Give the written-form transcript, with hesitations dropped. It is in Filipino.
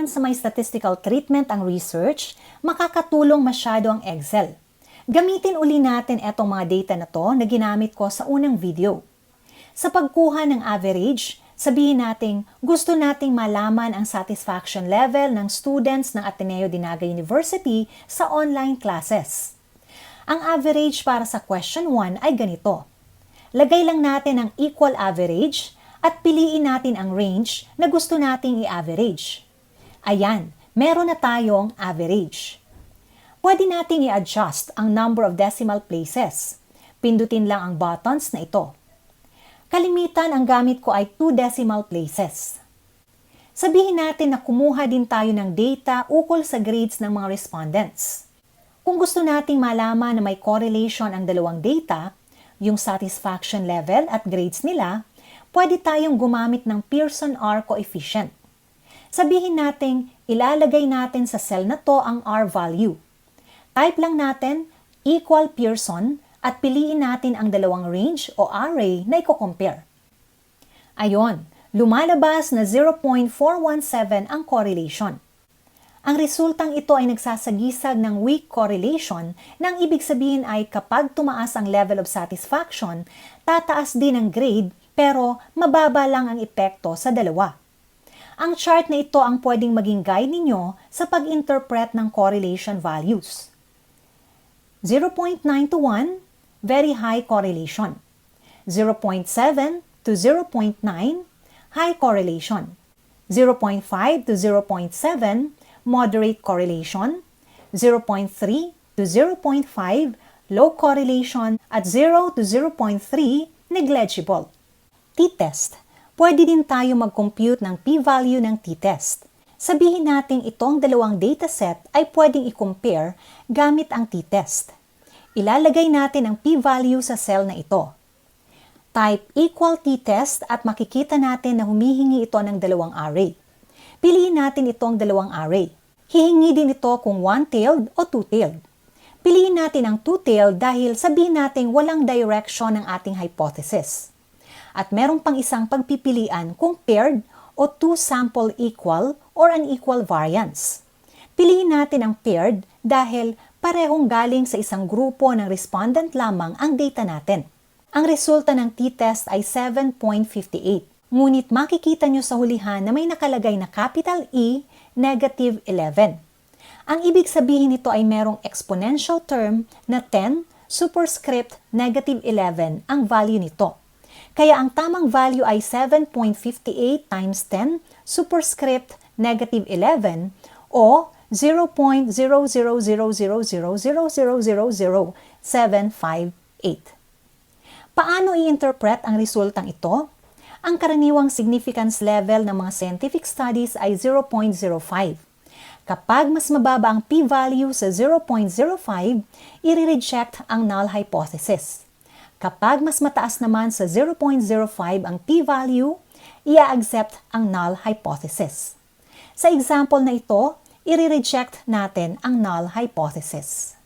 naman sa may statistical treatment ang research, makakatulong masyado ang Excel. Gamitin uli natin etong mga data na to na ginamit ko sa unang video. Sa pagkuha ng average, sabihin natin gusto nating malaman ang satisfaction level ng students ng Ateneo de Naga University sa online classes. Ang average para sa question 1 ay ganito. Lagay lang natin ang equal average at piliin natin ang range na gusto nating i-average. Ayan, meron na tayong average. Pwede nating i-adjust ang number of decimal places. Pindutin lang ang buttons na ito. Kalimitan ang gamit ko ay 2 decimal places. Sabihin natin na kumuha din tayo ng data ukol sa grades ng mga respondents. Kung gusto nating malaman na may correlation ang dalawang data, yung satisfaction level at grades nila, pwede tayong gumamit ng Pearson R coefficient. Sabihin natin, ilalagay natin sa cell na to ang R value. Type lang natin equal Pearson at piliin natin ang dalawang range o array na i-compare. Ayon, lumalabas na 0.417 ang correlation. Ang resultang ito ay nagsasagisag ng weak correlation nang ibig sabihin ay kapag tumaas ang level of satisfaction, tataas din ang grade pero mababa lang ang epekto sa dalawa. Ang chart na ito ang pwedeng maging guide ninyo sa pag-interpret ng correlation values. 0.9 to 1, very high correlation. 0.7 to 0.9, high correlation. 0.5 to 0.7, moderate correlation. 0.3 to 0.5, low correlation. At 0 to 0.3, negligible. T-test. Pwede din tayo mag-compute ng p-value ng t-test. Sabihin natin itong dalawang dataset ay pwedeng i-compare gamit ang t-test. Ilalagay natin ang p-value sa cell na ito. Type equal t-test at makikita natin na humihingi ito ng dalawang array. Piliin natin itong dalawang array. Hihingi din ito kung one-tailed o two-tailed. Piliin natin ang two-tailed dahil sabihin natin walang direction ng ating hypothesis. At meron pang isang pagpipilian kung paired o two sample equal or unequal variance. Piliin natin ang paired dahil parehong galing sa isang grupo ng respondent lamang ang data natin. Ang resulta ng t-test ay 7.58. Ngunit makikita nyo sa hulihan na may nakalagay na capital E, negative 11. Ang ibig sabihin nito ay merong exponential term na 10 superscript negative 11 ang value nito. Kaya ang tamang value ay 7.58 times 10 superscript negative 11 o 0.000000000758. Paano i-interpret ang resultang ito? Ang karaniwang significance level ng mga scientific studies ay 0.05. Kapag mas mababa ang p-value sa 0.05, i-reject ang null hypothesis. Kapag mas mataas naman sa 0.05 ang p-value, i-accept ang null hypothesis. Sa example na ito, i-reject natin ang null hypothesis.